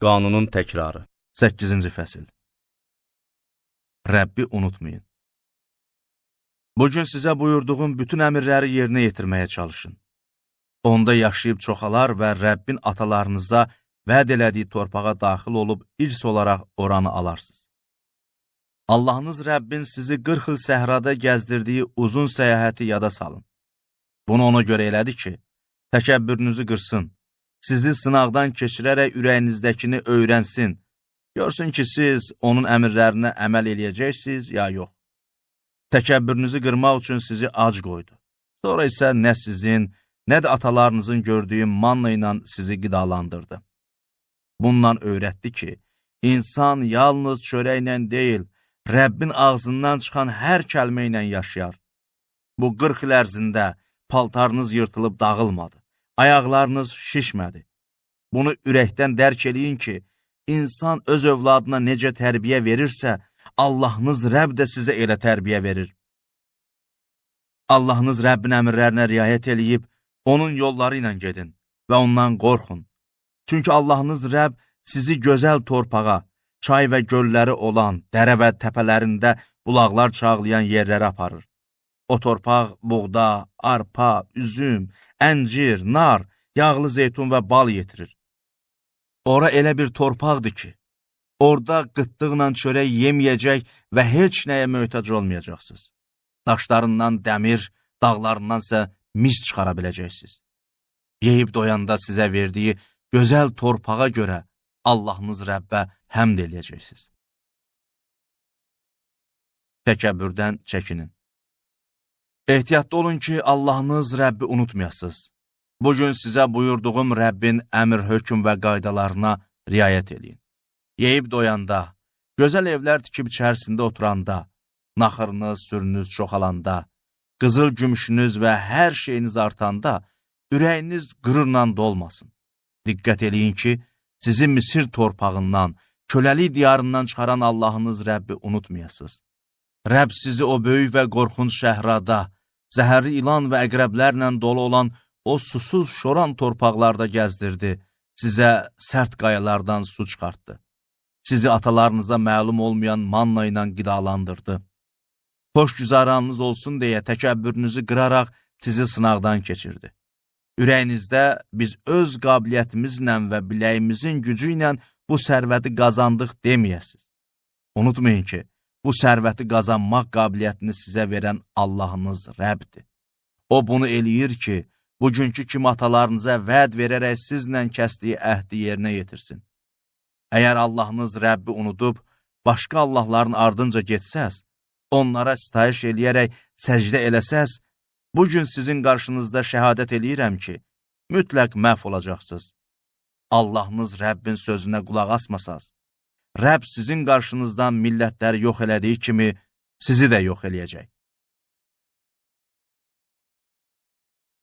Qanunun təkrarı. 8-ci fəsil. Rəbbi unutmayın. Bugün sizə buyurduğum bütün əmirləri yerinə yetirməyə çalışın. Onda yaşayıb çoxalar və Rəbbin atalarınıza vəd elədiyi torpağa daxil olub irs olaraq oranı alarsınız. Allahınız Rəbbin sizi 40 il səhrada gəzdirdiyi uzun səyahəti yada salın. Bunu ona görə elədi ki, təkəbbürünüzü qırsın, sizi sınaqdan keçirərək ürəyinizdəkini öyrənsin, görsün ki, siz onun əmrlərinə əməl eləyəcəksiniz, ya yox. Təkəbbürünüzü qırmaq üçün sizi ac qoydu. Sonra isə nə sizin, nə də atalarınızın gördüyü manna ilə sizi qidalandırdı. Bundan öyrətdi ki, insan yalnız çörəklə deyil, Rəbbin ağzından çıxan hər kəlmə ilə yaşayar. Bu 40 il ərzində paltarınız yırtılıb dağılmadı, ayaqlarınız şişmədi. Bunu ürəkdən dərk eləyin ki, insan öz övladına necə tərbiyə verirsə, Allahınız Rəbb də sizə elə tərbiyə verir. Allahınız Rəbbin əmrlərinə riayət eləyib, onun yolları ilə gedin və ondan qorxun. Çünki Allahınız Rəbb sizi gözəl torpağa, çay və gölləri olan, dərə və təpələrində bulaqlar çağlayan yerlərə aparır. O torpaq buğda, arpa, üzüm, əncir, nar, yağlı zeytun və bal yetirir. Ora elə bir torpaqdır ki, orada qıtlıqla çörək yeməyəcək və heç nəyə möhtac olmayacaqsınız. Daşlarından dəmir, dağlarından isə mis çıxara biləcəksiniz. Yeyib doyanda sizə verdiyi gözəl torpağa görə Allahınız Rəbbə həmd eləyəcəksiniz. Təkəbbürdən çəkinin. Ehtiyatlı olun ki, Allahınız Rəbbi unutmayasınız. Bugün sizə buyurduğum Rəbbin əmr, hökm və qaydalarına riayət edin. Yeyib doyanda, gözəl evlər tikib içərisində oturanda, naxırınız, sürünüz çoxalanda, qızıl gümüşünüz və hər şeyiniz artanda, ürəyiniz qürurla dolmasın. Diqqət eləyin ki, sizi Misir torpağından, köləlik diyarından çıxaran Allahınız Rəbbi unutmayasınız. Rəbb sizi o böyük və qorxunc şəhrada, zəhərli ilan və əqrəblərlə dolu olan o susuz şoran torpaqlarda gəzdirdi, sizə sərt qayalardan su çıxartdı. Sizi atalarınıza məlum olmayan manna ilə qidalandırdı. Xoş güzaranınız olsun deyə təkəbbürünüzü qıraraq sizi sınaqdan keçirdi. Ürəyinizdə biz öz qabiliyyətimizlə və biləyimizin gücü ilə bu sərvəti qazandıq deməyəsiniz. Unutmayın ki, bu sərvəti qazanmaq qabiliyyətini sizə verən Allahınız Rəbbdir. O bunu eləyir ki, bugünkü kimi atalarınıza vəd verərək sizlə kəsdiyi əhdi yerinə yetirsin. Əgər Allahınız Rəbbi unudub, başqa Allahların ardınca getsəz, onlara sitayiş eləyərək səcdə eləsəz, bugün sizin qarşınızda şəhadət eləyirəm ki, mütləq məhv olacaqsınız. Allahınız Rəbbin sözünə qulaq asmasaz, Rəbb sizin qarşınızdan millətləri yox elədiyi kimi sizi də yox eləyəcək.